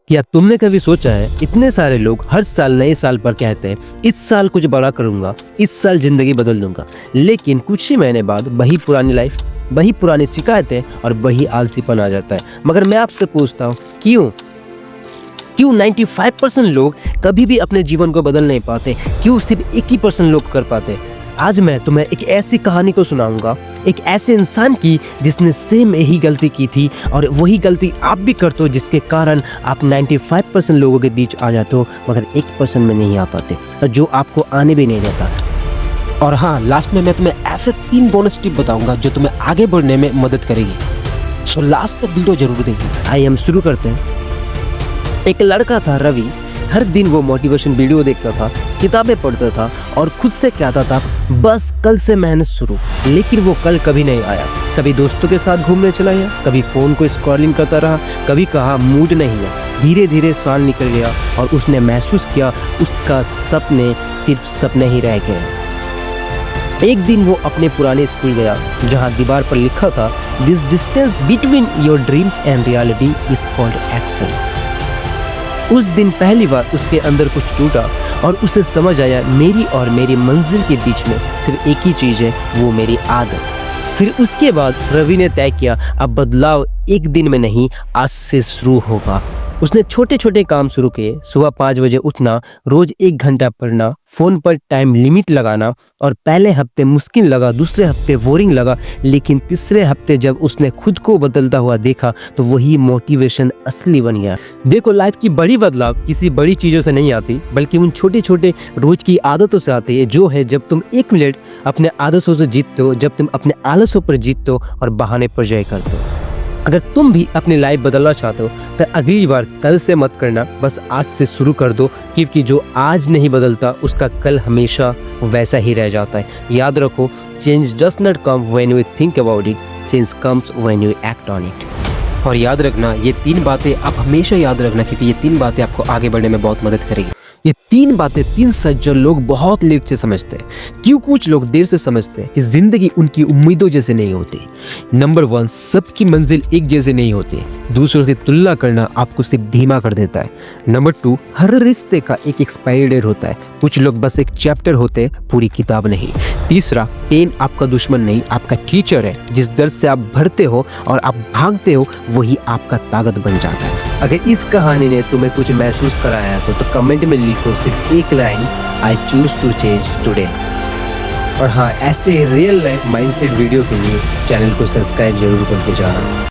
क्या तुमने कभी सोचा है, इतने सारे लोग हर साल नए साल पर कहते हैं इस साल कुछ बड़ा करूंगा, इस साल जिंदगी बदल दूंगा, लेकिन कुछ ही महीने बाद वही पुरानी लाइफ, वही पुरानी शिकायतें और वही आलसीपन आ जाता है। मगर मैं आपसे पूछता हूँ, क्यों 95% लोग कभी भी अपने जीवन को बदल नहीं पाते? क्यों सिर्फ 1% लोग कर पाते? आज मैं तुम्हें एक ऐसी कहानी को सुनाऊंगा, एक ऐसे इंसान की जिसने सेम यही गलती की थी और वही गलती आप भी करते हो, जिसके कारण आप 95% लोगों के बीच आ जाते हो मगर 1% में नहीं आ पाते, जो आपको आने भी नहीं देता। और हाँ, लास्ट में मैं तुम्हें ऐसे 3 बोनस टिप बताऊंगा जो तुम्हें आगे बढ़ने में मदद करेगी। सो लास्ट तक वीडियो जरूर देखिए। आइए हम शुरू करते हैं। एक लड़का था रवि। हर दिन वो मोटिवेशन वीडियो देखता था, किताबें पढ़ता था और खुद से कहता था बस कल से मेहनत शुरू। लेकिन वो कल कभी नहीं आया। कभी दोस्तों के साथ घूमने चला गया, कभी फ़ोन को स्क्रॉलिंग करता रहा, कभी कहा मूड नहीं है। धीरे धीरे साल निकल गया और उसने महसूस किया उसका सपने सिर्फ सपने ही रह गए। एक दिन वो अपने पुराने स्कूल गया जहाँ दीवार पर लिखा था, this distance between your dreams and reality is called action. उस दिन पहली बार उसके अंदर कुछ टूटा और उसे समझ आया, मेरी और मेरी मंजिल के बीच में सिर्फ एक ही चीज़ है, वो मेरी आदत। फिर उसके बाद रवि ने तय किया, अब बदलाव एक दिन में नहीं, आज से शुरू होगा। उसने छोटे छोटे काम शुरू किए। सुबह 5 बजे उठना, रोज 1 घंटा पढ़ना, फ़ोन पर टाइम लिमिट लगाना। और पहले हफ्ते मुश्किल लगा, दूसरे हफ्ते बोरिंग लगा, लेकिन तीसरे हफ्ते जब उसने खुद को बदलता हुआ देखा तो वही मोटिवेशन असली बन गया। देखो, लाइफ की बड़ी बदलाव किसी बड़ी चीज़ों से नहीं आती, बल्कि उन छोटे छोटे रोज की आदतों से आती है, जो है जब तुम 1 मिनट अपने आदतों से जीतते हो, जब तुम अपने आलसों पर जीतते हो और बहाने पर जय करते हो। अगर तुम भी अपनी लाइफ बदलना चाहते हो तो अगली बार कल से मत करना, बस आज से शुरू कर दो, क्योंकि जो आज नहीं बदलता उसका कल हमेशा वैसा ही रह जाता है। याद रखो, change does not come when you think about it, change comes when you act on it. और याद रखना, ये 3 बातें आप हमेशा याद रखना, क्योंकि ये 3 बातें आपको आगे बढ़ने में बहुत मदद करेगी। ये 3 बातें 3 सच जो लोग बहुत लेट से समझते हैं। क्यों कुछ लोग देर से समझते हैं कि जिंदगी उनकी उम्मीदों जैसे नहीं होती। नंबर 1, सबकी मंजिल एक जैसे नहीं होती। दूसरों से तुलना करना आपको सिर्फ धीमा कर देता है। नंबर 2, हर रिश्ते का एक एक्सपायरी डेट होता है। कुछ लोग बस एक चैप्टर होते हैं, पूरी किताब नहीं। तीसरा, पेन आपका दुश्मन नहीं, आपका टीचर है। जिस दर्द से आप भरते हो और आप भागते हो, वही आपका ताकत बन जाता है। अगर इस कहानी ने तुम्हें कुछ महसूस कराया है तो कमेंट में लिखो सिर्फ एक line, I choose to change today. और हाँ, ऐसे रियल लाइफ माइंडसेट वीडियो के लिए चैनल को सब्सक्राइब जरूर करके जाना।